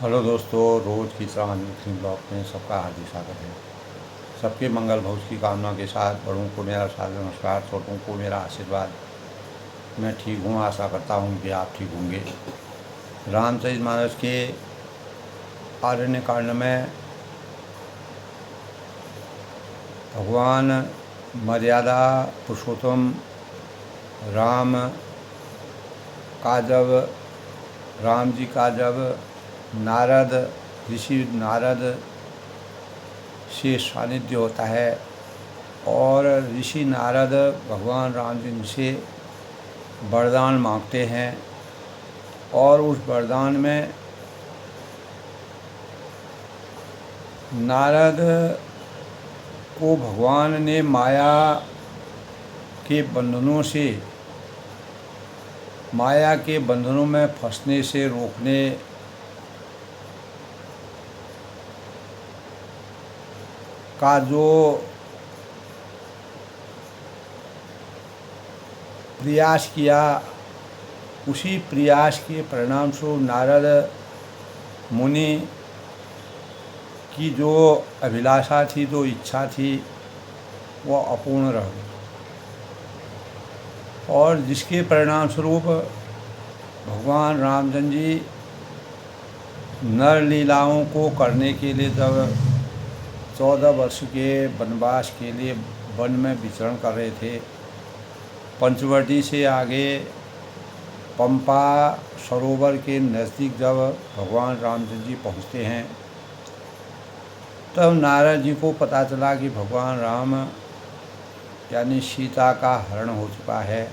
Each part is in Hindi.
हेलो दोस्तों, रोज़ की तरह न्यूट्री ब्लॉग में सबका हार्दिक स्वागत है। सबके मंगल भविष्य की कामना के साथ बड़ों को मेरा सादर नमस्कार, छोटों को मेरा आशीर्वाद। मैं ठीक हूँ, आशा करता हूँ कि आप ठीक होंगे। रामचरितमानस के आरण्य कांड में भगवान मर्यादा पुरुषोत्तम राम का जब राम जी का जब नारद ऋषि नारद से सानिध्य होता है और ऋषि नारद भगवान राम जी से वरदान मांगते हैं और उस वरदान में नारद को भगवान ने माया के बंधनों में फंसने से रोकने का जो प्रयास किया, उसी प्रयास के परिणाम स्वरूप नारद मुनि की जो अभिलाषा थी, जो इच्छा थी, वह अपूर्ण रह गई और जिसके परिणाम स्वरूप भगवान रामचंद्र जी नर लीलाओं को करने के लिए जब 14 वर्ष के वनवास के लिए वन में विचरण कर रहे थे, पंचवटी से आगे पंपा सरोवर के नज़दीक जब भगवान रामचंद्र जी पहुँचते हैं, तब नारद जी को पता चला कि भगवान राम यानी सीता का हरण हो चुका है।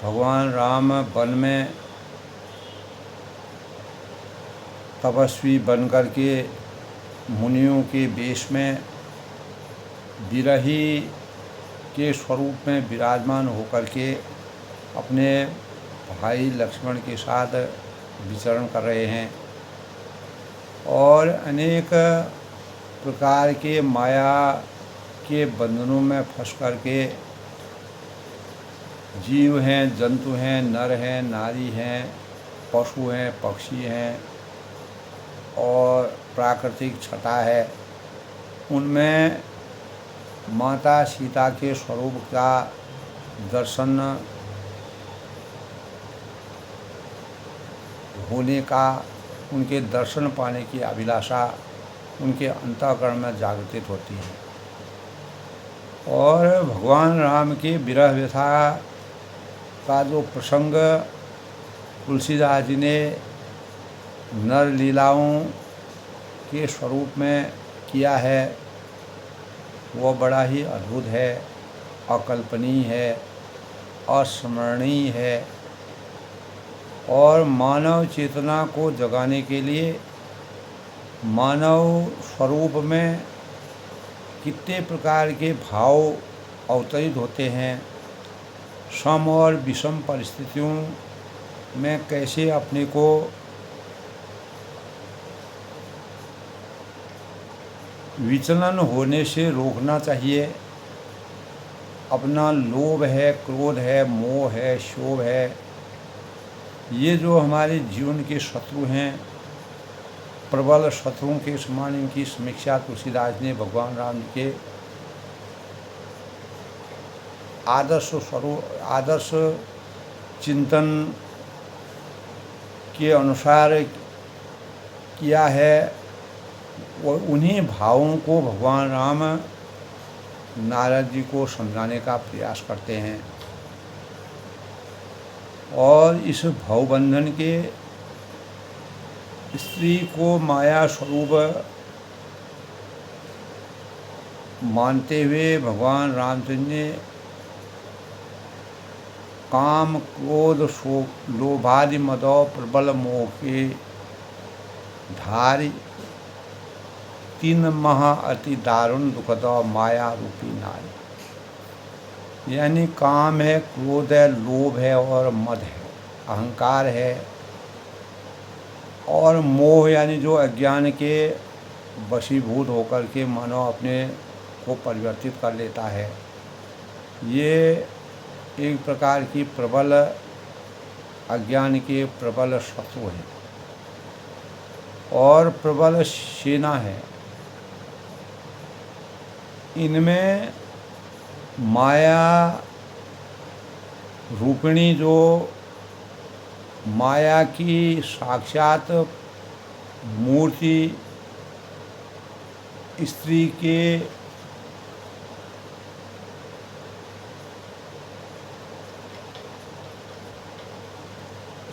भगवान राम वन में तपस्वी बन कर के मुनियों के वेश में विरही के स्वरूप में विराजमान होकर के अपने भाई लक्ष्मण के साथ विचरण कर रहे हैं और अनेक प्रकार के माया के बंधनों में फंस कर के जीव हैं, जंतु हैं, नर हैं, नारी हैं, पशु हैं, पक्षी हैं और प्राकृतिक छटा है, उनमें माता सीता के स्वरूप का दर्शन होने का, उनके दर्शन पाने की अभिलाषा उनके अंतःकरण में जागृत होती है और भगवान राम की विरह व्यथा का जो प्रसंग तुलसीदास जी ने नर लीलाओं के स्वरूप में किया है, वह बड़ा ही अद्भुत है, अकल्पनीय है, अस्मरणीय है और मानव चेतना को जगाने के लिए मानव स्वरूप में कितने प्रकार के भाव अवतरित होते हैं, सम और विषम परिस्थितियों में कैसे अपने को विचलन होने से रोकना चाहिए। अपना लोभ है, क्रोध है, मोह है, क्षोभ है, ये जो हमारे जीवन के शत्रु हैं, प्रबल शत्रुओं के समान इनकी समीक्षा तुलसीदास ने भगवान राम जी के आदर्श चिंतन के अनुसार किया है। और उन्हीं भावों को भगवान राम नारद जी को समझाने का प्रयास करते हैं और इस भवबंधन के स्त्री को माया स्वरूप मानते हुए भगवान रामचंद्र ने काम, क्रोध, लोभादि मदो प्रबल मोह के धारी 3 महा अति दारुण दुखद माया रूपी नारी, यानी काम है, क्रोध है, लोभ है और मद है, अहंकार है और मोह यानी जो अज्ञान के वशीभूत होकर के मानव अपने को परिवर्तित कर लेता है। ये एक प्रकार की प्रबल अज्ञान के प्रबल शत्रु हैं और प्रबल सेना है। इनमें माया रूपिणी जो माया की साक्षात मूर्ति स्त्री के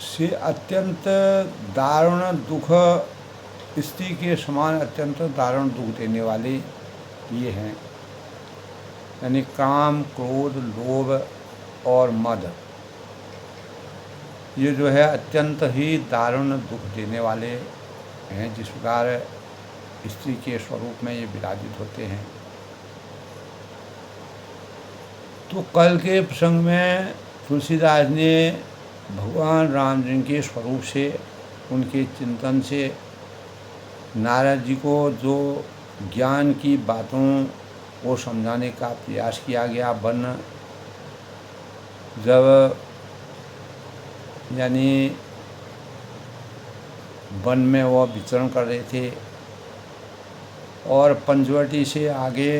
से अत्यंत दारुण दुख, स्त्री के समान अत्यंत दारुण दुख देने वाले ये हैं, यानी काम, क्रोध, लोभ और मद। ये जो है अत्यंत ही दारुण दुख देने वाले हैं, जिस प्रकार स्त्री के स्वरूप में ये विराजित होते हैं। तो कल के प्रसंग में तुलसीदास ने भगवान राम जी के स्वरूप से, उनके चिंतन से नारद जी को जो ज्ञान की बातों को समझाने का प्रयास किया गया। जब यानी वन में वह विचरण कर रहे थे और पंचवटी से आगे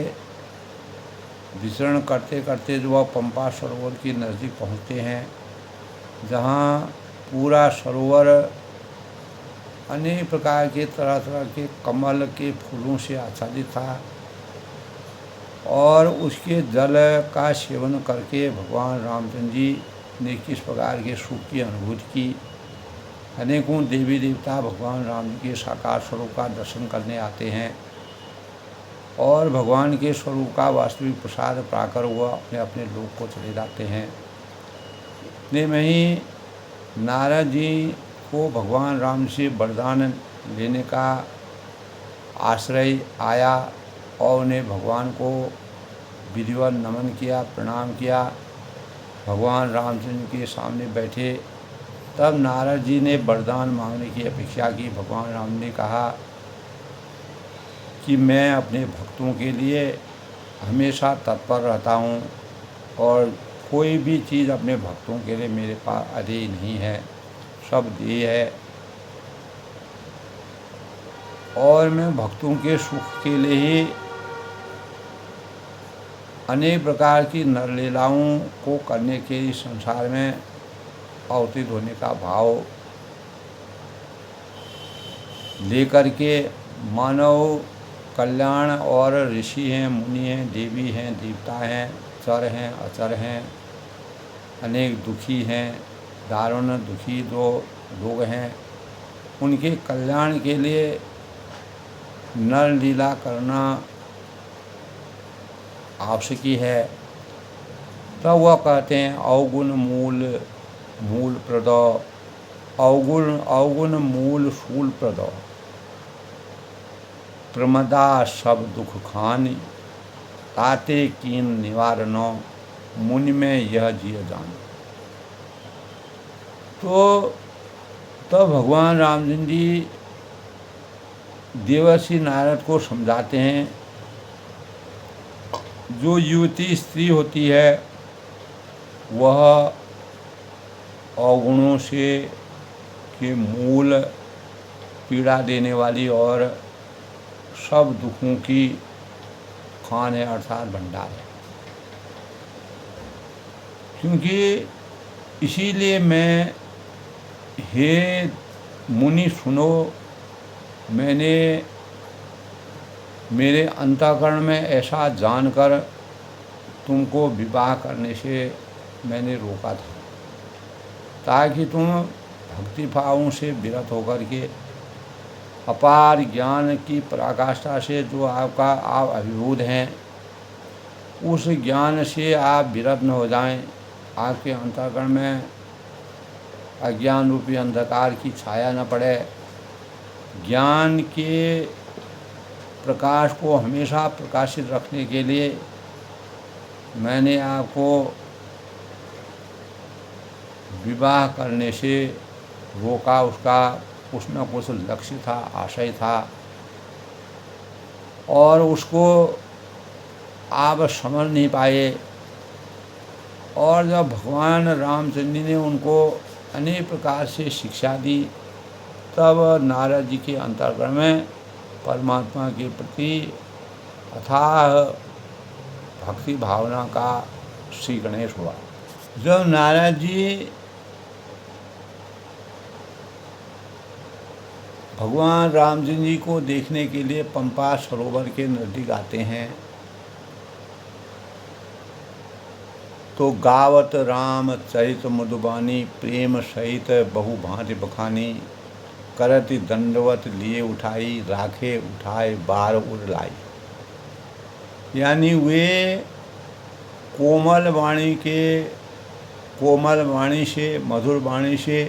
विचरण करते करते जो वह पंपा सरोवर के नज़दीक पहुँचते हैं, जहाँ पूरा सरोवर अनेक प्रकार के तरह तरह के कमल के फूलों से आच्छादित था और उसके जल का सेवन करके भगवान रामचंद्र जी ने किस प्रकार के सुख की अनुभूति की। अनेकों देवी देवता भगवान राम जी के साकार स्वरूप का दर्शन करने आते हैं और भगवान के स्वरूप का वास्तविक प्रसाद पाकर वह अपने अपने लोक को चले जाते हैं। इतने में ही नारद जी को भगवान राम से वरदान लेने का आश्रय आया और उन्हें भगवान को विधिवत नमन किया, प्रणाम किया। भगवान रामचंद्र के सामने बैठे, तब नारद जी ने वरदान मांगने की अपेक्षा की। भगवान राम ने कहा कि मैं अपने भक्तों के लिए हमेशा तत्पर रहता हूँ और कोई भी चीज़ अपने भक्तों के लिए मेरे पास अधेय नहीं है, सब देय है। और मैं भक्तों के सुख के लिए ही अनेक प्रकार की नरलीलाओं को करने के इस संसार में अवतीर्ण होने का भाव लेकर के मानव कल्याण और ऋषि हैं, मुनि हैं, देवी हैं, देवता हैं, चर हैं, अचर हैं, अनेक दुखी हैं, दारुण दुखी जो लोग हैं, उनके कल्याण के लिए नर लीला करना आवश्यक है। तब वह कहते हैं अवगुण मूल प्रद, अवगुण मूल शूल प्रद, प्रमदा सब दुख खानी, ताते कीन निवारण, मुनि में यह जिय जान। तो तब भगवान रामचंद्र जी देवर्षि नारद को समझाते हैं, जो युवती स्त्री होती है वह अवगुणों से के मूल पीड़ा देने वाली और सब दुखों की खान है, अर्थात भंडार है। क्योंकि इसीलिए मैं, हे मुनि सुनो, मैंने मेरे अंतःकरण में ऐसा जानकर तुमको विवाह करने से मैंने रोका था, ताकि तुम भक्ति भावों से विरत होकर के अपार ज्ञान की पराकाष्ठा से जो आप अभिभूत हैं, उस ज्ञान से आप विरत न हो जाएं। आपके अंतःकरण में अज्ञान रूपी अंधकार की छाया न पड़े। ज्ञान के प्रकाश को हमेशा प्रकाशित रखने के लिए मैंने आपको विवाह करने से रोका। उसका कुछ न कुछ लक्ष्य था, आशय था, और उसको आप समझ नहीं पाए। और जब भगवान रामचंद्र ने उनको अनेक प्रकार से शिक्षा दी तब नारद जी के अंतःकरण में परमात्मा के प्रति अथाह भक्ति भावना का श्री गणेश हुआ। जब नारद जी भगवान रामचंद्र जी को देखने के लिए पंपा सरोवर के नजदीक आते हैं तो गावत राम चरित मधुबानी प्रेम सहित बहु भांति बखानी करति दंडवत लिए उठाई राखे उठाए बार उड़ लाई। यानी वे कोमल वाणी से मधुर वाणी से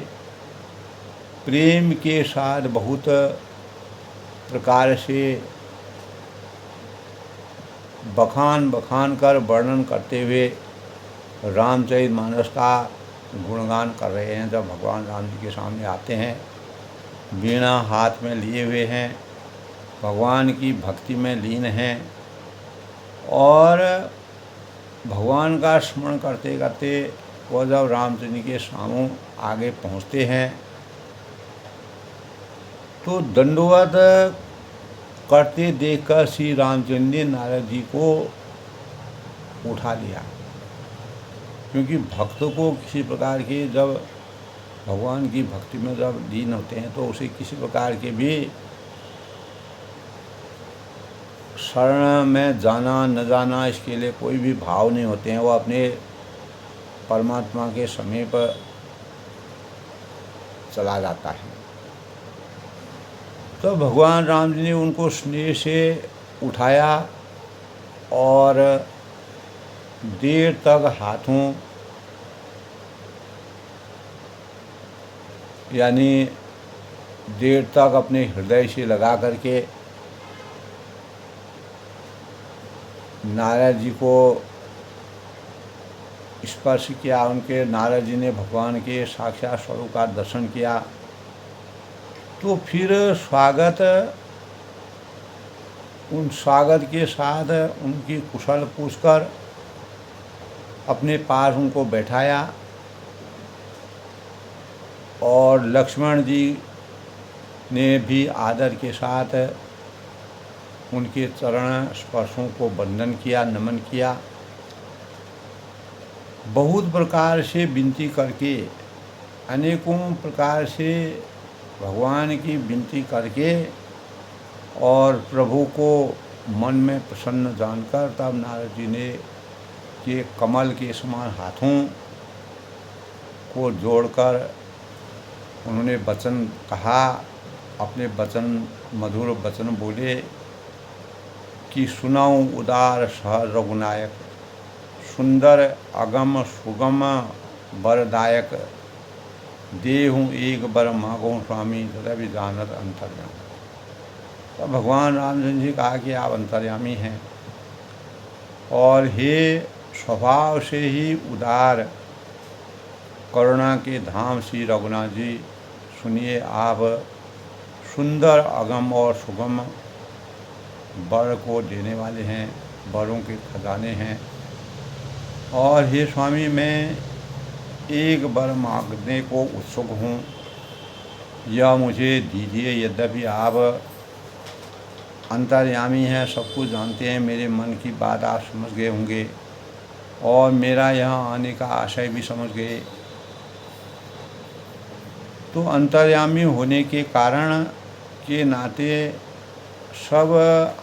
प्रेम के साथ बहुत प्रकार से बखान कर वर्णन करते हुए रामचरितमानस का गुणगान कर रहे हैं। जब भगवान राम जी के सामने आते हैं, वीणा हाथ में लिए हुए हैं, भगवान की भक्ति में लीन हैं और भगवान का स्मरण करते करते वो जब रामचंद्र के सामने आगे पहुँचते हैं तो दंडवत करते देखकर श्री रामचंद्र ने नारद जी को उठा लिया, क्योंकि भक्त को किसी प्रकार के जब भगवान की भक्ति में जब लीन होते हैं तो उसे किसी प्रकार के भी शरण में जाना न जाना इसके लिए कोई भी भाव नहीं होते हैं। वो अपने परमात्मा के समीप चला जाता है। तो भगवान राम जी ने उनको स्नेह से उठाया और देर तक हाथों यानी देर तक अपने हृदय से लगा करके नारद जी को स्पर्श किया। उनके नारद जी ने भगवान के साक्षात स्वरूप का दर्शन किया। तो फिर स्वागत के साथ उनकी कुशल पूछकर अपने पास उनको बैठाया और लक्ष्मण जी ने भी आदर के साथ उनके चरण स्पर्शों को वंदन किया, नमन किया। बहुत प्रकार से विनती करके, अनेकों प्रकार से भगवान की विनती करके और प्रभु को मन में प्रसन्न जानकर तब नारद जी ने के कमल के समान हाथों को जोड़कर उन्होंने वचन कहा, अपने वचन मधुर वचन बोले कि सुनाऊं उदार सहज रघुनायक, सुंदर अगम सुगम वरदायक, देहूँ एक बर मांगो स्वामी रवि जानत अंतर्यामी। तो भगवान रामचंद्र जी कहा कि आप अंतर्यामी हैं और हे स्वभाव से ही उदार करुणा के धाम श्री रघुनाथ जी, सुनिए आप सुंदर अगम और सुगम वर को देने वाले हैं, वरों के खजाने हैं। और हे स्वामी, मैं एक वर मांगने को उत्सुक हूँ, यह मुझे दीजिए। यद्यपि आप अंतर्यामी हैं, सब कुछ जानते हैं, मेरे मन की बात आप समझ गए होंगे और मेरा यहाँ आने का आशय भी समझ गए। तो अंतर्यामी होने के कारण के नाते सब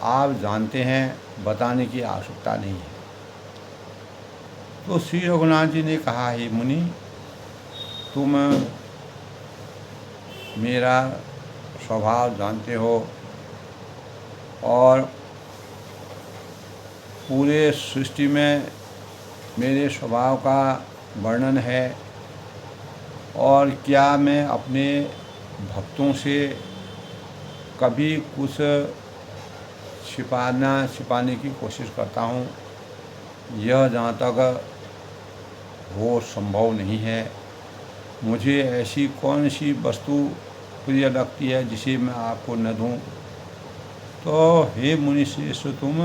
आप जानते हैं, बताने की आवश्यकता नहीं है। तो श्री रघुनाथ जी ने कहा, हे मुनि, तुम मेरा स्वभाव जानते हो और पूरे सृष्टि में मेरे स्वभाव का वर्णन है और क्या मैं अपने भक्तों से कभी कुछ छिपाने की कोशिश करता हूँ, यह जहाँ तक वो संभव नहीं है। मुझे ऐसी कौन सी वस्तु प्रिय लगती है जिसे मैं आपको न दूँ। तो हे मुनि श्रेष्ठ, तुम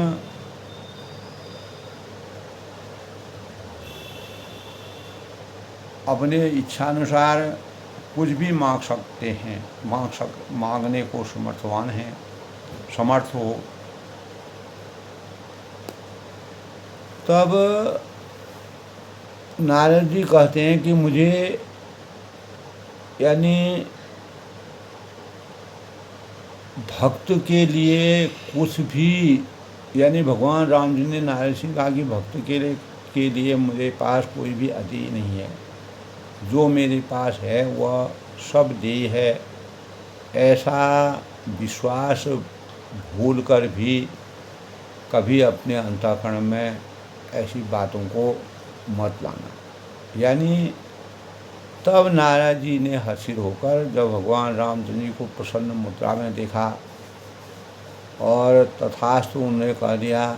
अपने इच्छानुसार कुछ भी मांग सकते हैं, मांगने को समर्थवान हैं, समर्थ हो। तब नारद जी कहते हैं कि मुझे यानी भक्त के लिए कुछ भी, यानी भगवान राम जी ने नारद सिंह कहा कि भक्त के लिए मेरे पास कोई भी अति नहीं है, जो मेरे पास है वह सब देह है। ऐसा विश्वास भूल कर भी कभी अपने अंतःकरण में ऐसी बातों को मत लाना। यानी तब नारद जी ने हर्षित होकर जब भगवान रामचंद्र जी को प्रसन्न मुद्रा में देखा और तथास्तु उन्होंने कह दिया,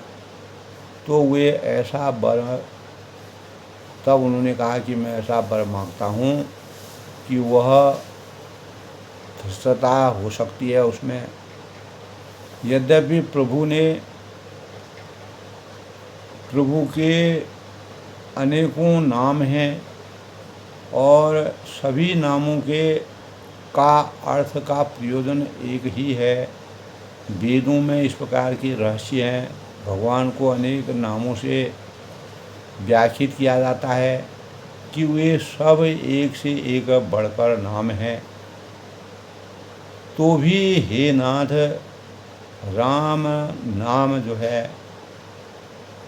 तो वे ऐसा वर, तब उन्होंने कहा कि मैं ऐसा वर मांगता हूँ कि वह धृष्टता हो सकती है उसमें। यद्यपि प्रभु के अनेकों नाम हैं और सभी नामों का अर्थ का प्रयोजन एक ही है। वेदों में इस प्रकार के रहस्य हैं, भगवान को अनेक नामों से व्याख्यात किया जाता है कि वे सब एक से एक बढ़कर नाम हैं। तो भी हे नाथ, राम नाम जो है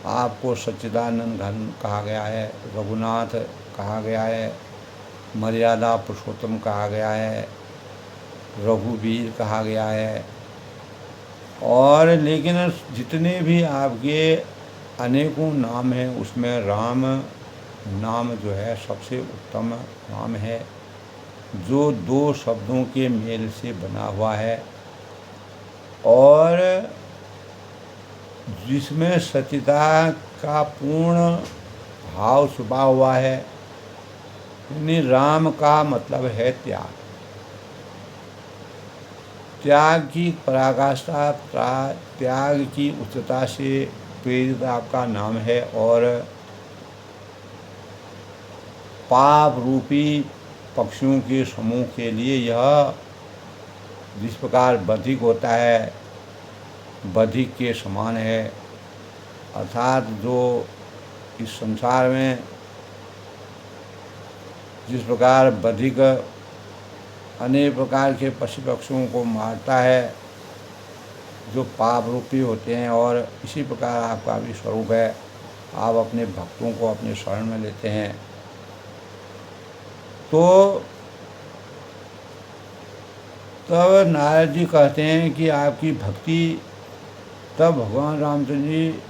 आपको सच्चिदानंद घन कहा गया है, रघुनाथ कहा गया है, मर्यादा पुरुषोत्तम कहा गया है, रघुवीर कहा गया है। और लेकिन जितने भी आपके अनेकों नाम हैं उसमें राम नाम जो है सबसे उत्तम नाम है, जो दो शब्दों के मेल से बना हुआ है और जिसमें सच्चिदा का पूर्ण भाव छुपा हुआ है। यानी राम का मतलब है त्याग, त्याग की पराकाष्ठा, त्याग की उच्चता से प्रेरित आपका नाम है। और पाप रूपी पक्षियों के समूह के लिए यह जिस प्रकार बधिक होता है, बधिक के समान है। अर्थात जो इस संसार में जिस प्रकार बधिक अनेक प्रकार के पशु पक्षियों को मारता है जो पाप रूपी होते हैं, और इसी प्रकार आपका भी स्वरूप है। आप अपने भक्तों को अपने शरण में लेते हैं। तो तब नारद जी कहते हैं कि आपकी भक्ति, तब भगवान रामचंद्र जी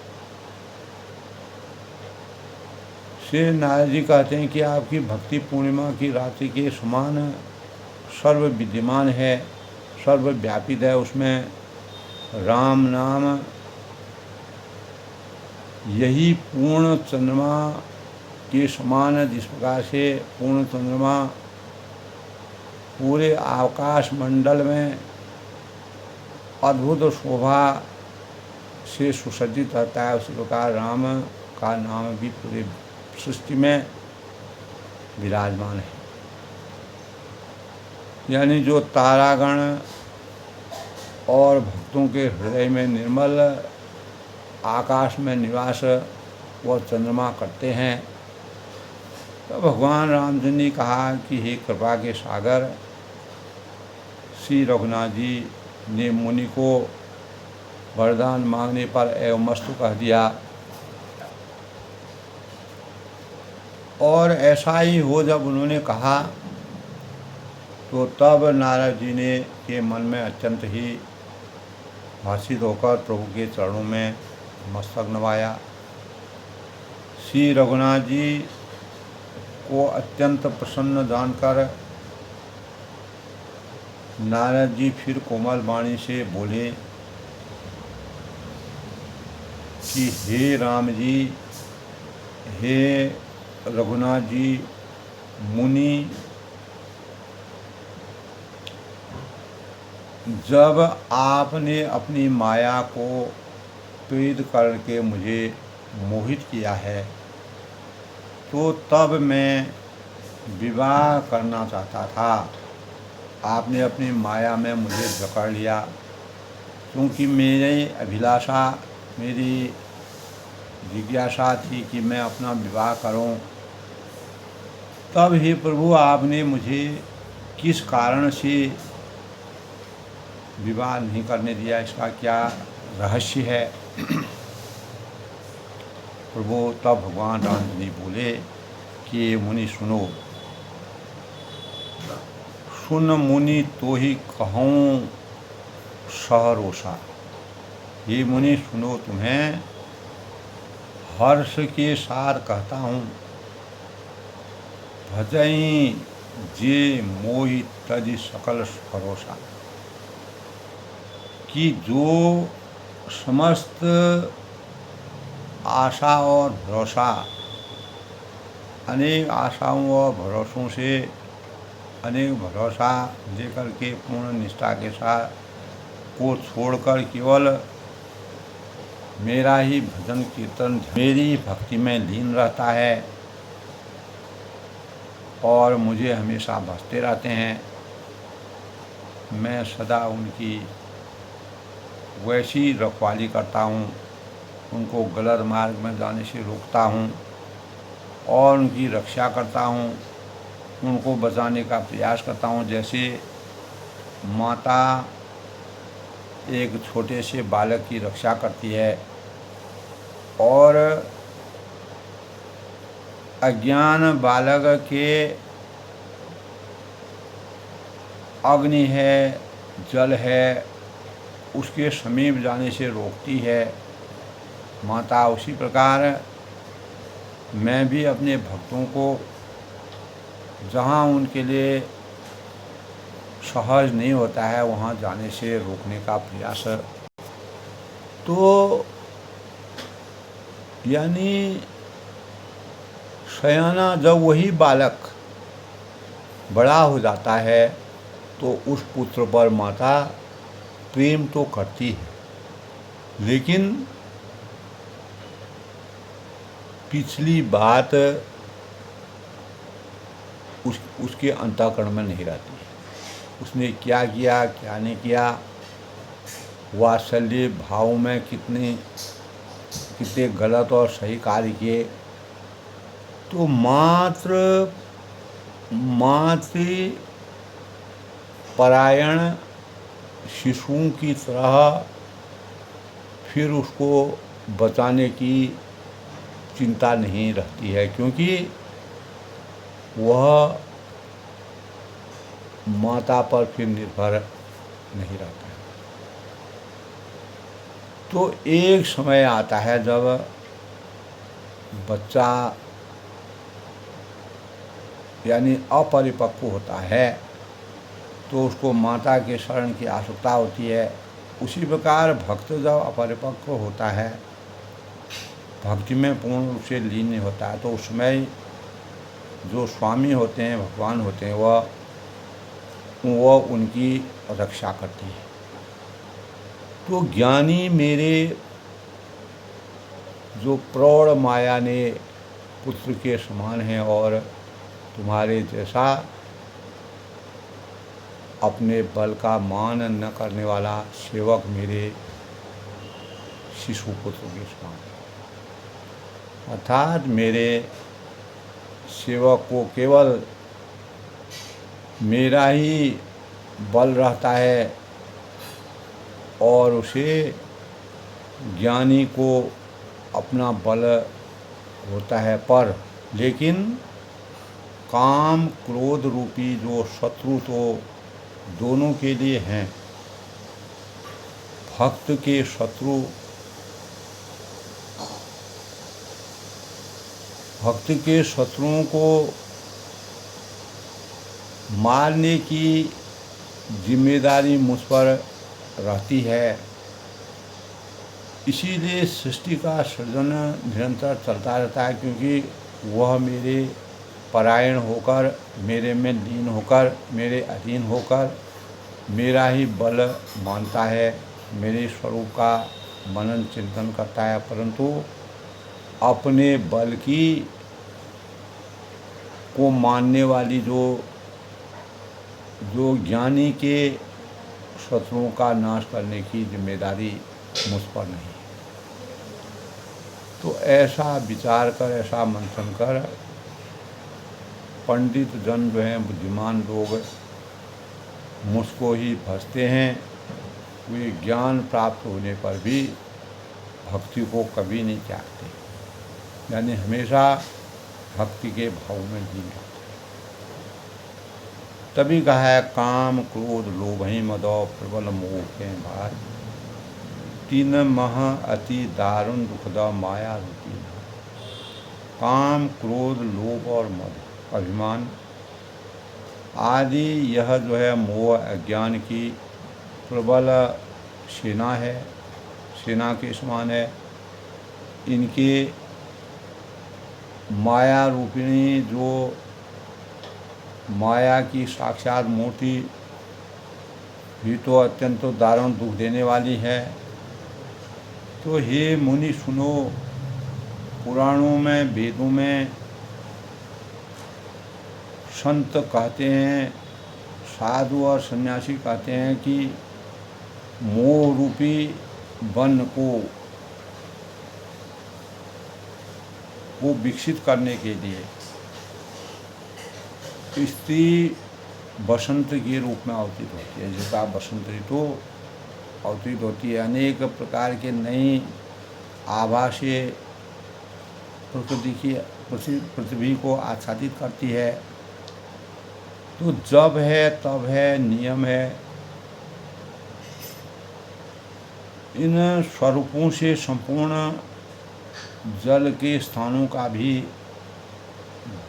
से नारद जी कहते हैं कि आपकी भक्ति पूर्णिमा की रात्रि के समान सर्व विद्यमान है, सर्वव्यापित है। उसमें राम नाम यही पूर्ण चंद्रमा के समान है। जिस प्रकार से पूर्ण चंद्रमा पूरे आकाश मंडल में अद्भुत शोभा से सुसज्जित रहता है, उसी प्रकार राम का नाम भी पूरे सृष्टि में विराजमान है। यानी जो तारागण और भक्तों के हृदय में निर्मल आकाश में निवास वह चंद्रमा करते हैं। तो भगवान रामचंद्र ने कहा कि हे कृपा के सागर, श्री रघुनाथ जी ने मुनि को वरदान मांगने पर एवमस्तु कह दिया। और ऐसा ही हो जब उन्होंने कहा तो तब नारद जी ने के मन में अत्यंत ही हर्षित होकर प्रभु के चरणों में मस्तक नवाया। श्री रघुनाथ जी को अत्यंत प्रसन्न जानकर नारद जी फिर कोमल वाणी से बोले कि हे राम जी, हे रघुनाथ जी, मुनि जब आपने अपनी माया को प्रेरित करके मुझे मोहित किया है, तो तब मैं विवाह करना चाहता था। आपने अपनी माया में मुझे जकड़ लिया, क्योंकि मेरी अभिलाषा, मेरी जिज्ञासा थी कि मैं अपना विवाह करूं। तब हे प्रभु, आपने मुझे किस कारण से विवाह नहीं करने दिया? इसका क्या रहस्य है? प्रभु तब भगवान राम जी बोले कि मुनि सुनो, सुन मुनि तो ही कहूँ सहरोषा। ये मुनि सुनो, तुम्हें हर्ष के साथ कहता हूँ। भजई जे मोहि तज सकल भरोसा, कि जो समस्त आशा और भरोसा, अनेक आशाओं और भरोसों से अनेक भरोसा लेकर के पूर्ण निष्ठा के साथ को छोड़कर केवल मेरा ही भजन कीर्तन, मेरी भक्ति में लीन रहता है और मुझे हमेशा भजते रहते हैं। मैं सदा उनकी वैसी रखवाली करता हूँ, उनको गलत मार्ग में जाने से रोकता हूँ और उनकी रक्षा करता हूँ, उनको बचाने का प्रयास करता हूँ। जैसे माता एक छोटे से बालक की रक्षा करती है और अज्ञान बालक के अग्नि है, जल है, उसके समीप जाने से रोकती है माता, उसी प्रकार मैं भी अपने भक्तों को जहाँ उनके लिए सहज नहीं होता है वहाँ जाने से रोकने का प्रयास। तो यानी सयाना जब वही बालक बड़ा हो जाता है तो उस पुत्र पर माता प्रेम तो करती है, लेकिन पिछली बात उसके अंतःकरण में नहीं रहती। उसने क्या किया, क्या नहीं किया, वात्सल्य भाव में कितने गलत और सही कार्य किए, तो मातृ परायण शिशुओं की तरह फिर उसको बचाने की चिंता नहीं रहती है, क्योंकि वह माता पर फिर निर्भर नहीं रहता है। तो एक समय आता है जब बच्चा यानी अपरिपक्व होता है तो उसको माता के शरण की आवश्यकता होती है। उसी प्रकार भक्त जब अपरिपक्व होता है, भक्ति में पूर्ण रूप से लीन नहीं होता है, तो उसमें जो स्वामी होते हैं, भगवान होते हैं, वह उनकी रक्षा करती है। तो ज्ञानी मेरे जो प्रौढ़ माया ने पुत्र के समान हैं और तुम्हारे जैसा अपने बल का मान न करने वाला सेवक मेरे शिशु पुत्र के समान है। अर्थात मेरे सेवक को केवल मेरा ही बल रहता है और उसे ज्ञानी को अपना बल होता है, पर लेकिन काम क्रोध रूपी जो शत्रु तो दोनों के लिए हैं। भक्त के शत्रु भक्त के शत्रुओं को मारने की जिम्मेदारी मुझ पर रहती है। इसीलिए सृष्टि का सृजन निरंतर चलता रहता है, क्योंकि वह मेरे परायण होकर, मेरे में लीन होकर, मेरे अधीन होकर मेरा ही बल मानता है, मेरे स्वरूप का मनन चिंतन करता है, परंतु अपने बल की को मानने वाली जो ज्ञानी के शत्रुओं का नाश करने की जिम्मेदारी मुझ पर नहीं है। तो ऐसा विचार कर, ऐसा मंथन कर पंडित जन जो हैं, बुद्धिमान लोग मुझको ही भजते हैं। वे ज्ञान प्राप्त होने पर भी भक्ति को कभी नहीं त्यागते, यानी हमेशा भक्ति के भाव में ही रहते। तभी कहा है काम क्रोध लोभ मदो प्रबल मोह के भार, तीन मह अति दारुण दुखदा माया रूपी। काम क्रोध लोभ और मद, अभिमान आदि यह जो है मोह अज्ञान की प्रबल सेना है, सेना के समान है। इनके माया रूपिणी जो माया की साक्षात मूर्ति भी तो अत्यंत दारुण दुख देने वाली है। तो हे मुनि सुनो, पुराणों में वेदों में संत कहते हैं, साधु और सन्यासी कहते हैं कि मोह रूपी वन को विकसित करने के लिए स्त्री बसंत के रूप में अवतीत होती है। जैसा बसंत ऋतु अवतीत होती है, अनेक प्रकार के नई आभासे पृथ्वी को आच्छादित करती है। तो जब है तब है, नियम है। इन स्वरूपों से संपूर्ण जल के स्थानों का भी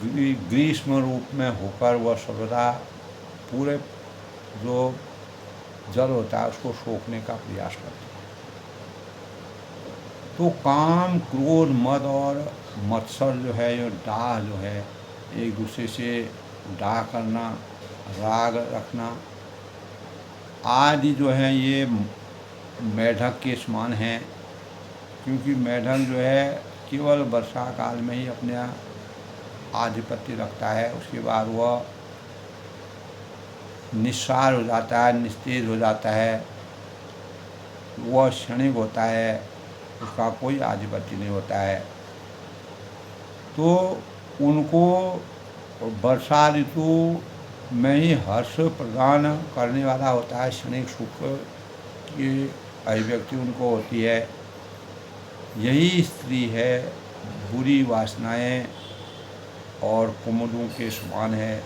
ग्रीष्म रूप में होकर वह सर्वदा पूरे जो जल होता है उसको सोखने का प्रयास करते हैं। तो काम क्रोध मद और मत्सर जो है, ये डाह जो है, एक दूसरे से डाह करना, राग रखना आदि जो है, ये मेढक के समान हैं। क्योंकि मेढक जो है केवल वर्षा काल में ही अपने आधिपत्य रखता है, उसके बाद वह निस्सार हो जाता है, निस्तेज हो जाता है, वह क्षणिक होता है, उसका कोई आधिपत्य नहीं होता है। तो उनको वर्षा ऋतु में ही हर्ष प्रदान करने वाला होता है, क्षणिक सुख की अभिव्यक्ति उनको होती है। यही स्त्री है, बुरी वासनाएं और कुमुदों के समान है।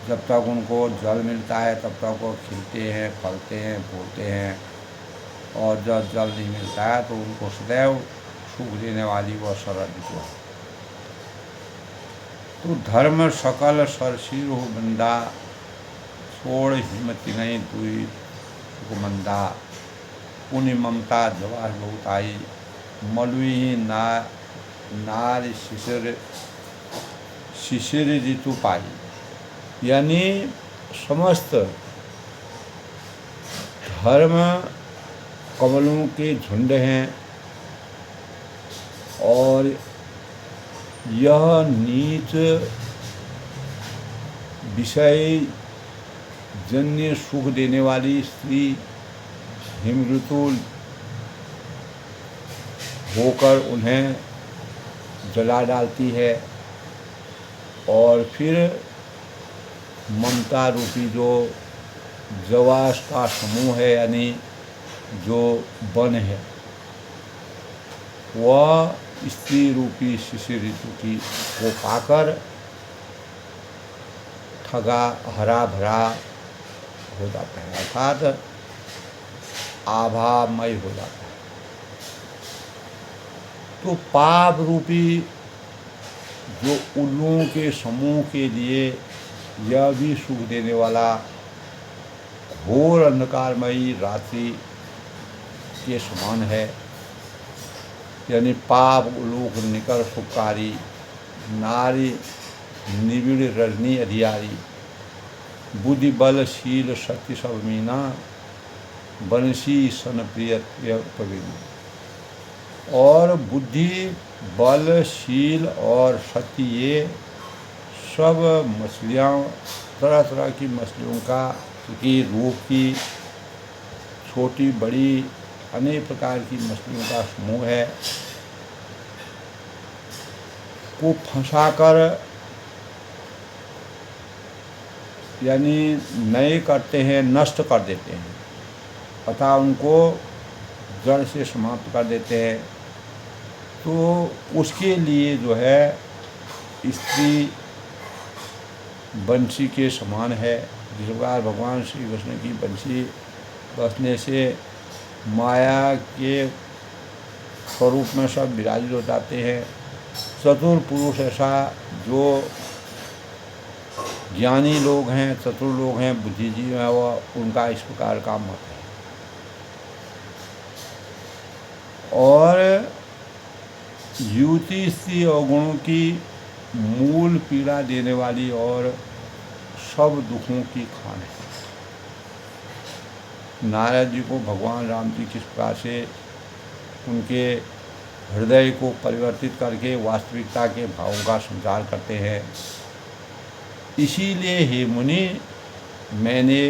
जब तक उनको जल मिलता है तब तक वो खिलते हैं, फलते हैं, फूलते हैं, और जब जल नहीं मिलता है तो उनको सदैव सुख देने वाली वह शरद ऋतु है। तो धर्म सकल सरसीर हो बंदा, छोड़ हिम्मत नहीं दुई सुखमंदा, पुण्य ममता जवाह बहुत आई, मलुई नार शिशिर ऋतु पाई। यानी समस्त धर्म कमलों के झुंड हैं, और यह नीच विषय जन्य सुख देने वाली स्त्री हिम ऋतु होकर उन्हें जला डालती है। और फिर ममता रूपी जो जवास का समूह है, यानी जो वन है, वह स्त्री रूपी शिशिर ऋतु की को पाकर ठगा हरा भरा हो जाता है, अर्थात आभामय हो जाता है। तो पाप रूपी जो उल्लुओं के समूह के लिए यह भी सुख देने वाला घोर अंधकारमयी रात्रि के समान है। यानी पाप उलूक निकर सुखकारी, नारी निबिड़ रजनी अधियारी, बुद्धि बल शील शक्ति सब मीना, बंशी सन प्रिय पवीना। और बुद्धि बल शील और शक्ति ये सब मछलियाँ, तरह तरह की मछलियों का की रूप की छोटी बड़ी अनेक प्रकार की मछलियों का समूह है, को फंसाकर यानी नए करते हैं, नष्ट कर देते हैं, अतः उनको जड़ से समाप्त कर देते हैं। तो उसके लिए जो है स्त्री बंसी के समान है। जिस प्रकार भगवान श्री कृष्ण की बंसी बसने से माया के स्वरूप में सब विराजित हो जाते हैं। चतुर पुरुष ऐसा जो ज्ञानी लोग हैं, चतुर लोग हैं, बुद्धिजीवी हैं, वह उनका इस प्रकार का मत है। और युति स्त्री अवगुणों की मूल पीड़ा देने वाली और सब दुखों की खान है। नारद जी को भगवान राम जी किस प्रकार से उनके हृदय को परिवर्तित करके वास्तविकता के भावों का संचार करते हैं। इसीलिए हे मुनि, मैंने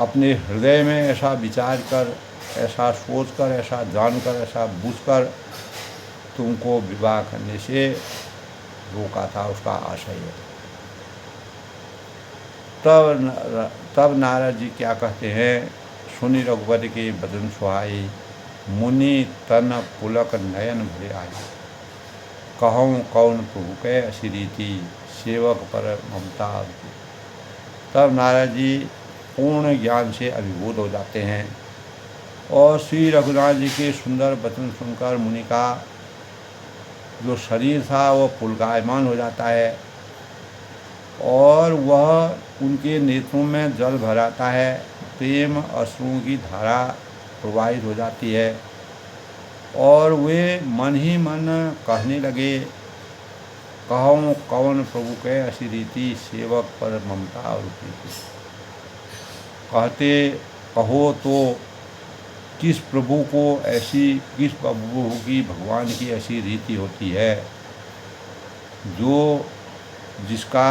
अपने हृदय में ऐसा विचार कर, ऐसा सोच कर, ऐसा जानकर, ऐसा बूझकर तुमको विवाह करने से रोका था। उसका आशय है। तब नारद जी क्या कहते हैं, सुनि रघुवर के बदन सुहाई, मुनि तन पुलक नयन भरे आई, कहूँ कौन प्रभु के असी रीति, सेवक पर ममता। तब नारद जी पूर्ण ज्ञान से अभिभूत हो जाते हैं और श्री रघुनाथ जी के सुंदर वचन सुनकर मुनि का जो शरीर था वह पुलकायमान हो जाता है और वह उनके नेत्रों में जल भर आता है। प्रेम अश्रुओं की धारा प्रवाहित हो जाती है और वे मन ही मन कहने लगे, कहूँ कौन प्रभु के असी रीति, सेवक पर ममता और प्रीति। कहते कहो तो किस प्रभु को ऐसी, किस प्रभु की भगवान की ऐसी रीति होती है जो जिसका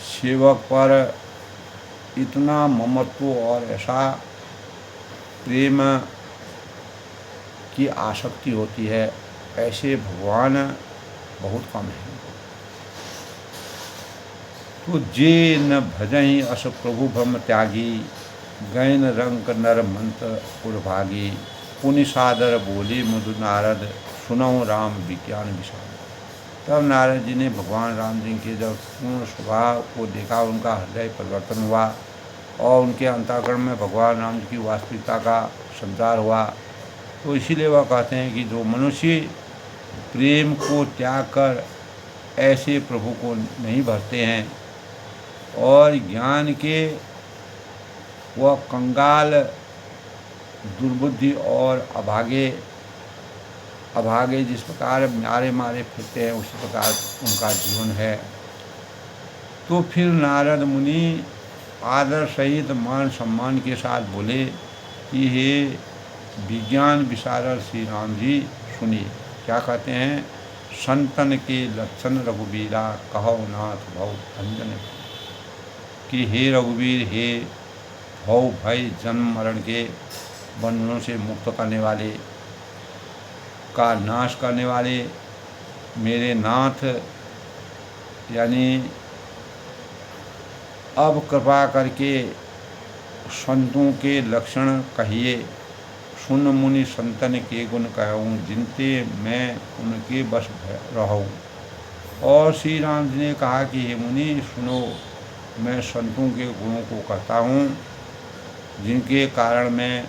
सेवक पर इतना ममत्व और ऐसा प्रेम की आसक्ति होती है। ऐसे भगवान बहुत कम हैं। तो जे न भजहि अस प्रभु ब्रह्म त्यागी, गैन रंक नर मंत्र उर्भागी, पुनि सादर बोली मधु नारद, सुनौ राम विज्ञान विशाल। तब नारद जी ने भगवान राम जी के जब पूर्ण स्वभाव को देखा, उनका हृदय परिवर्तन हुआ और उनके अंतःकरण में भगवान राम जी की वास्तविकता का संचार हुआ। तो इसीलिए वह कहते हैं कि जो मनुष्य प्रेम को त्याग कर ऐसे प्रभु को नहीं भरते हैं और ज्ञान के वह कंगाल, दुर्बुद्धि और अभागे जिस प्रकार मारे फिरते हैं, उसी प्रकार उनका जीवन है। तो फिर नारद मुनि आदर सहित मान सम्मान के साथ बोले कि हे विज्ञान विशारद श्री राम जी, सुनिए क्या कहते हैं। संतन के लक्षण रघुवीरा, कहो नाथ भव भंजन। कि हे रघुवीर, हे भव भय जन्म मरण के बंधनों से मुक्त करने वाले, का नाश करने वाले मेरे नाथ, यानी अब कृपा करके संतों के लक्षण कहिए। सुन मुनि संतन के गुण कहूँ, जिनते मैं उनके बस रहूँ। और श्री राम जी ने कहा कि हे मुनि सुनो, मैं संतों के गुणों को कहता हूँ, जिनके कारण मैं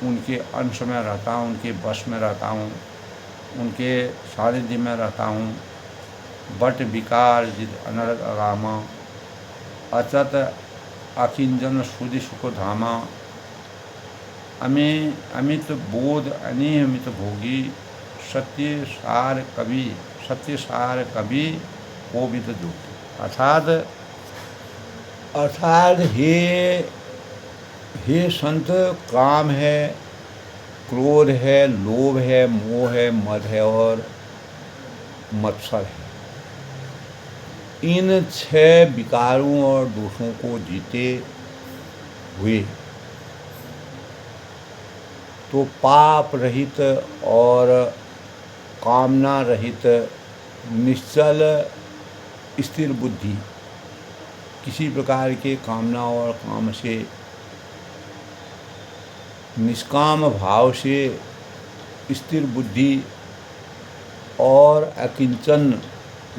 उनके अंश में रहता हूँ, उनके बस में रहता हूँ, उनके सानिध्य में रहता हूँ। बट विकार जित अनर्ग अगामा, अचत अकिंजन सुधि सुख धामा। अमित बोध अनियमित भोगी, सत्य सार कवि कोविद जोगी। अर्थात हे संत, काम है, क्रोध है, लोभ है, मोह है, मद है और मत्सर है। इन 6 विकारों और दोषों को जीते हुए तो पाप रहित और कामना रहित निश्चल स्थिर बुद्धि, किसी प्रकार के कामना और काम से निष्काम भाव से स्थिर बुद्धि और अकिंचन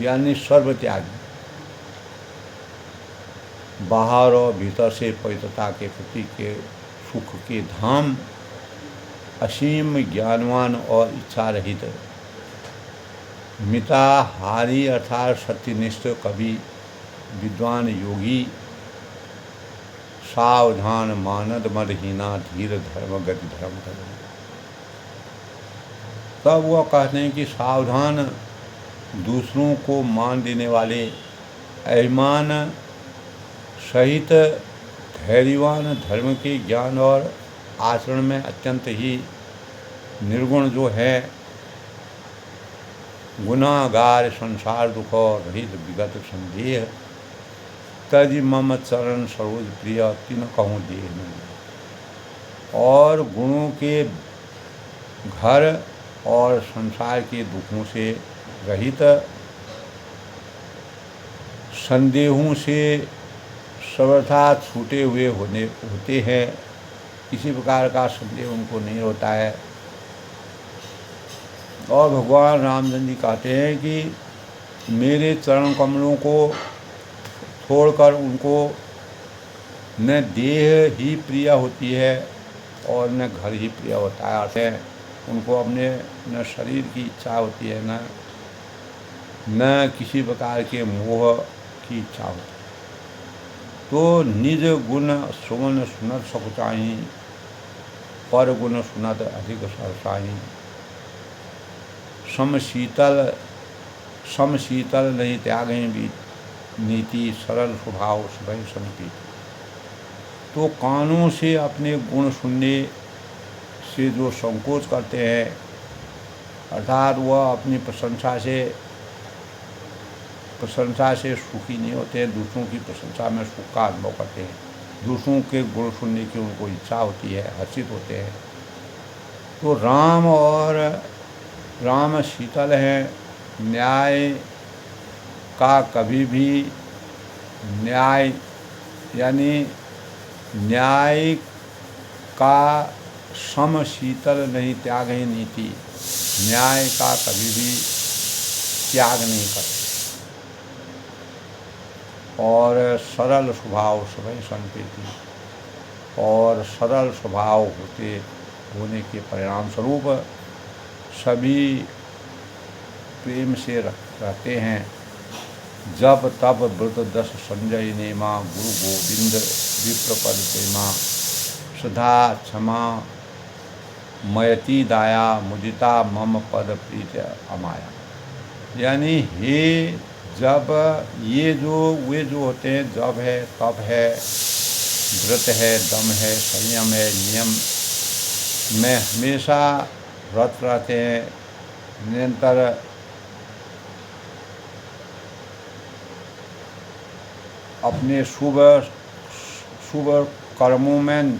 यानी सर्वत्यागी, बाहर और भीतर से पवित्रता के प्रति के सुख के धाम, असीम ज्ञानवान और इच्छा रहित, मिताहारी अर्थात सत्यनिष्ठ कवि, विद्वान योगी, सावधान मानद मदहीना, धीर धर्म गति धर्म धर्म। तब वह कहते हैं कि सावधान, दूसरों को मान देने वाले, अभिमान सहित धैर्यवान, धर्म के ज्ञान और आचरण में अत्यंत ही निर्गुण जो है, गुनाहगार, संसार दुख और रहित विगत संदेह, तज मम चरण सरोज प्रिय, तीन कहूँ देह नहीं। और गुणों के घर और संसार के दुखों से रहित, संदेहों से सर्वथा छूटे हुए होते हैं, किसी प्रकार का संदेह उनको नहीं होता है। और भगवान रामचंद्र जी कहते हैं कि मेरे चरण कमलों को छोड़कर उनको न देह ही प्रिय होती है और न घर ही प्रिय होता है। उनको अपने न शरीर की इच्छा होती है, न किसी प्रकार के मोह की इच्छा होती है। तो निज गुण सुमन सुनत सकुचाही, पर गुण सुनत अधिक सरसाही। सम शीतल नहीं त्यागें भी नीति, सरल स्वभाव सुभय संपीति। तो कानों से अपने गुण सुनने से जो संकोच करते हैं, अर्थात वह अपनी प्रशंसा से सुखी नहीं होते हैं, दूसरों की प्रशंसा में सुख का अनुभव करते हैं, दूसरों के गुण सुनने की उनको इच्छा होती है, हर्षित होते हैं। तो राम शीतल है, न्याय का कभी भी न्याय यानी न्याय का सम शीतल नहीं त्याग ही नीति, न्याय का कभी भी त्याग नहीं करते। और सरल स्वभाव सभय संपीति, और सरल स्वभाव होने के परिणाम स्वरूप सभी प्रेम से रहते हैं। जब तब व्रत दस संजय नेमा, गुरु गोविंद विप्रपद प्रेमा, सदा क्षमा मयति दाया, मुदिता मम पद प्रीत अमाया। यानी हे जब वे जो होते हैं, जब है तब है, व्रत है, दम है, संयम है, नियम में हमेशा व्रत रहते हैं, निरंतर अपने शुभ कर्मों में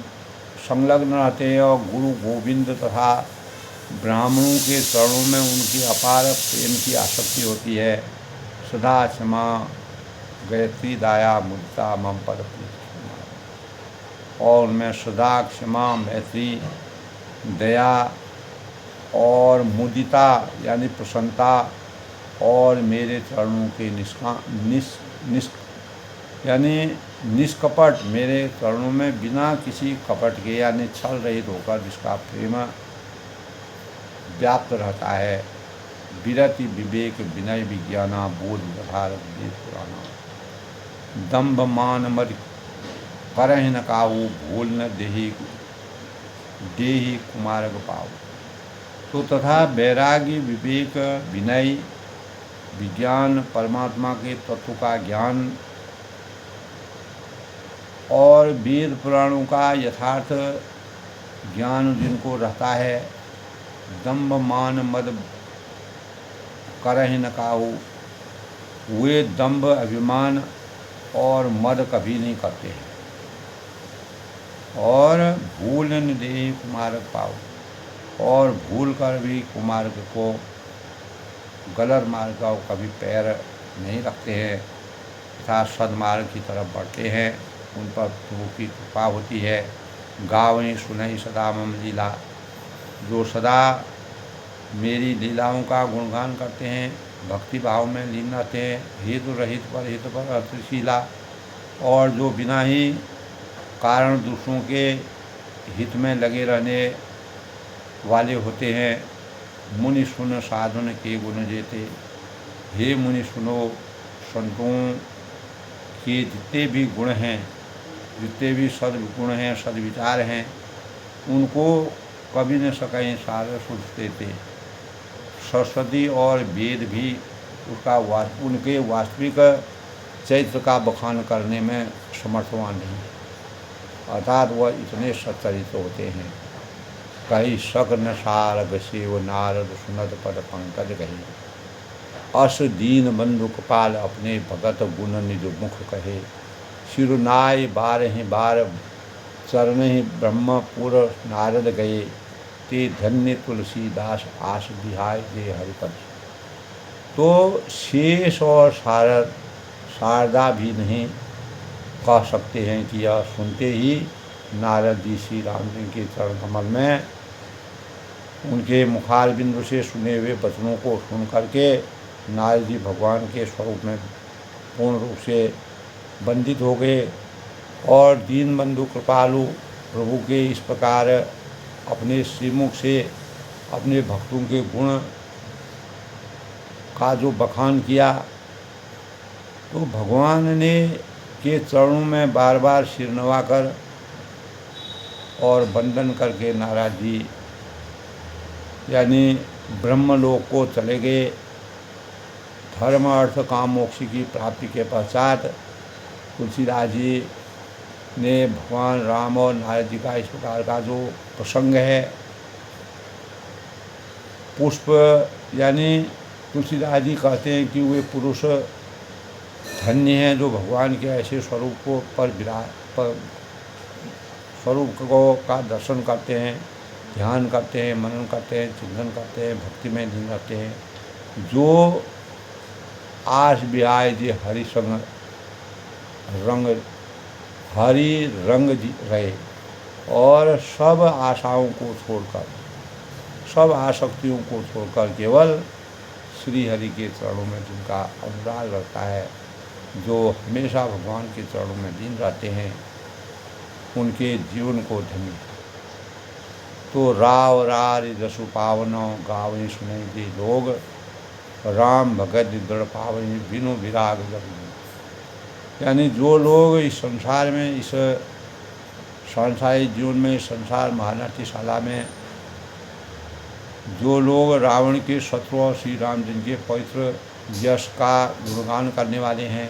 संलग्न रहते हैं और गुरु गोविंद तथा ब्राह्मणों के चरणों में उनकी अपार प्रेम की आसक्ति होती है। सदा क्षमा गायत्री दाया, मुदिता मम पद प्रीत। और उनमें सदा क्षमा, मैत्री, दया और मुदिता यानी प्रसन्नता, और मेरे चरणों के निष्कपट, मेरे चरणों में बिना किसी कपट के यानी छल रहित होकर जिसका प्रेम व्याप्त रहता है। विरति विवेक विनय विज्ञाना, बोध व्यवहार वेद पुराना। दम्भ मान मद करहि न काहू, भूल न देहि कुमारग पाऊ। तो तथा वैराग्य, विवेक, विनय, विज्ञान, परमात्मा के तत्व का ज्ञान और वेद पुराणों का यथार्थ ज्ञान जिनको रहता है, दम्भ मान मद करहि न काहू। वे दंभ, अभिमान और मद कभी नहीं करते हैं। और भूल न देहि कुमार्ग पाओ, और भूल कर भी कुमार्ग को, गलत मार्ग का कभी पैर नहीं रखते हैं तथा सदमार्ग की तरफ बढ़ते हैं। उन पर प्रभु की कृपा होती है। गावें सुनहि सदा मम लीला, जो सदा मेरी लीलाओं का गुणगान करते हैं, भक्ति भाव में लीन रहते हैं, हेतु रहित पर हित पर अर्थशीला, और जो बिना ही कारण दूसरों के हित में लगे रहने वाले होते हैं। मुनि सुन साधन के गुण जेते, हे मुनि सुनो, संतों के जितने भी गुण हैं, जितने भी सद्गुण हैं, सद्विचार हैं, उनको कभी न सकें सारे सुध देते। सरस्वती और वेद भी उनके वास्तविक चरित्र का बखान करने में समर्थवान नहीं है, अर्थात वह इतने सच्चरित्र होते हैं। कही सक न सार गसेव नारद सुनत पद पंकज कही, अस दीन बंधु कपाल अपने भगत गुण निज मुख कहे। सिरुनाय बारहि बार चरण ही ब्रह्मपुर नारद गए, ते धन्य तुलसीदास आस बिहाय दे हरिपद। तो शेष और शारदा भी नहीं कह सकते हैं कि यह सुनते ही नारद जी श्री राम जी के चरण कमल में उनके मुखारबिंदु से सुने हुए वचनों को सुन करके नारद जी भगवान के स्वरूप में पूर्ण रूप से बंदित हो गए। और दीन बंधु कृपालु प्रभु के इस प्रकार अपने श्रीमुख से अपने भक्तों के गुण का जो बखान किया, तो भगवान ने के चरणों में बार बार सिर नवाकर और वंदन करके नारद जी यानी ब्रह्मलोक को चले गए। धर्म अर्थ काम मोक्ष की प्राप्ति के पश्चात तुलसीदास जी ने भगवान राम और नारद जी का इस प्रकार का जो प्रसंग है, पुष्प यानी तुलसीदास जी कहते हैं कि वे पुरुष धन्य हैं जो भगवान के ऐसे स्वरूप को स्वरूप को का दर्शन करते हैं, ध्यान करते हैं, मनन करते हैं, चिंतन करते हैं, भक्ति में लीन रहते हैं। जो आस बिहाय जी हरि संग रंग हरि रंग रहे, और सब आशाओं को छोड़कर, सब आसक्तियों को छोड़कर केवल श्री हरि के चरणों में जिनका अनुराग रहता है, जो हमेशा भगवान के चरणों में लीन रहते हैं, उनके जीवन को धन्य। तो राव रारि रसु पावनो गावें सुनै दे लोग, राम भगत दृढ़ पावनि बिनु विराग जग। यानी जो लोग इस संसार में, इस सांसारिक जीवन में, इस संसार महानाट्यशाला में जो लोग रावण के शत्रु और श्री राम जी के पवित्र यश का गुणगान करने वाले हैं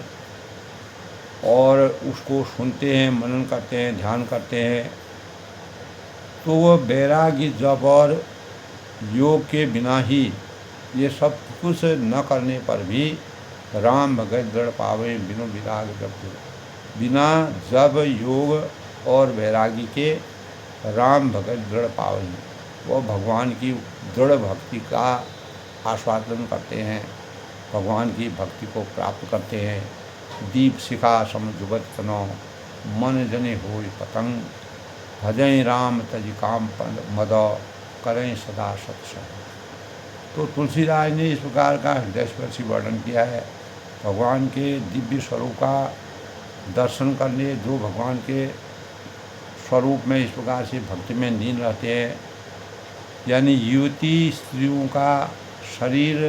और उसको सुनते हैं, मनन करते हैं, ध्यान करते हैं, तो वह वैराग्य जप और योग के बिना ही, ये सब कुछ न करने पर भी राम भगत दृढ़ पावे बिनु विराग जप। बिना जब योग और वैरागी के राम भगत दृढ़ पावे, वह भगवान की दृढ़ भक्ति का आस्वादन करते हैं, भगवान की भक्ति को प्राप्त करते हैं। दीप शिखा समझुबत कनो, मन जने होय पतंग, भजय राम तज काम मद, करें सदा सत्संग। तो तुलसीदास ने इस प्रकार का हृदयस्पर्शी वर्णन किया है। भगवान के दिव्य स्वरूप का दर्शन करने, जो भगवान के स्वरूप में इस प्रकार से भक्ति में लीन रहते हैं, यानी युवती स्त्रियों का शरीर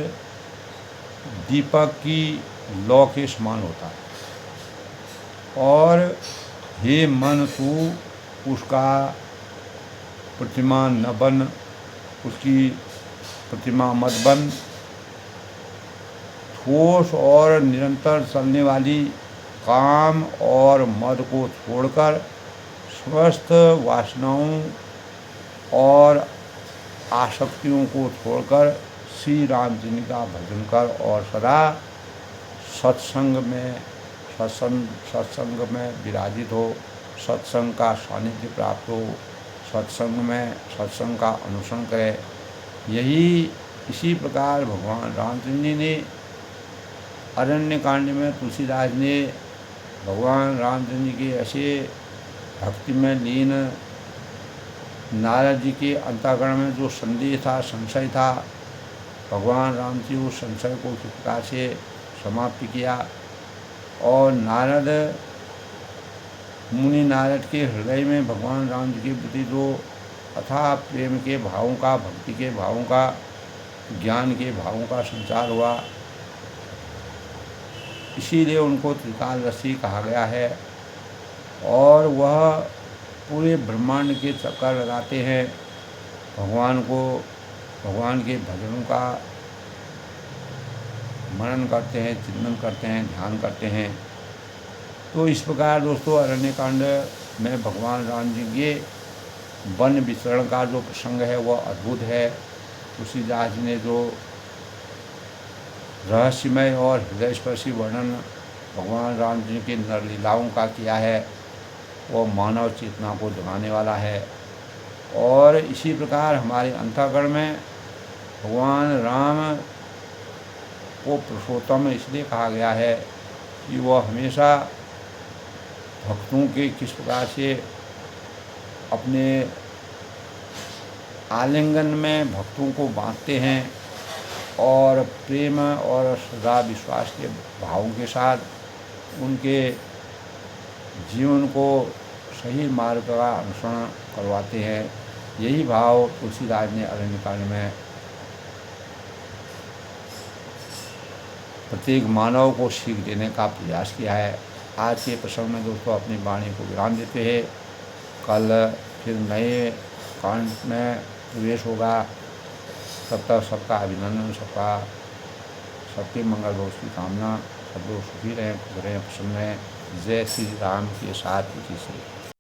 दीपक की लौ के समान होता है, और हे मन तू उसका प्रतिमा न बन, उसकी प्रतिमा मत बन। ठोस और निरंतर चलने वाली काम और मद को छोड़कर, स्वस्थ वासनाओं और आसक्तियों को छोड़कर श्री राम जी का भजन कर और सदा सत्संग में विराजित हो, सत्संग का सानिध्य प्राप्त हो, सत्संग का अनुसरण करे। इसी प्रकार भगवान रामचंद्र जी ने अरण्य कांड में तुलसीदास ने भगवान रामचंद्र जी के ऐसे भक्ति में लीन नारद जी के अंतःकरण में जो संदेह था, संशय था, भगवान राम जी उस संशय को उसी प्रकार से समाप्त किया और नारद के हृदय में भगवान राम जी के प्रति जो अथाह प्रेम के भावों का, भक्ति के भावों का, ज्ञान के भावों का संचार हुआ। इसीलिए उनको त्रिकालदर्शी कहा गया है और वह पूरे ब्रह्मांड के चक्कर लगाते हैं, भगवान के भजनों का मनन करते हैं, चिंतन करते हैं, ध्यान करते हैं। तो इस प्रकार दोस्तों अरण्य कांड में भगवान राम जी के वन विचरण का जो प्रसंग है वह अद्भुत है। तुलसीदास जी ने जो रहस्यमय और हृदयस्पर्शी वर्णन भगवान राम जी के नरलीलाओं का किया है वह मानव चेतना को जगाने वाला है। और इसी प्रकार हमारे अंतःकरण में भगवान राम को पुरुषोत्तम इसलिए कहा गया है कि वह हमेशा भक्तों के किस प्रकार से अपने आलिंगन में भक्तों को बांधते हैं और प्रेम और सदा विश्वास के भावों के साथ उनके जीवन को सही मार्ग का अनुसरण करवाते हैं। यही भाव तुलसीदास ने अरण्य कांड में प्रत्येक मानव को सीख देने का प्रयास किया है। आज के प्रसंग में दोस्तों अपनी वाणी को विराम देते हैं। कल फिर नए कांड में प्रवेश होगा। तब तक सबका अभिनंदन, सबके मंगल हो की कामना। सब लोग सुखी रहें, खुश रहें, प्रसन्न रहें। जय श्री राम के साथ इसी से।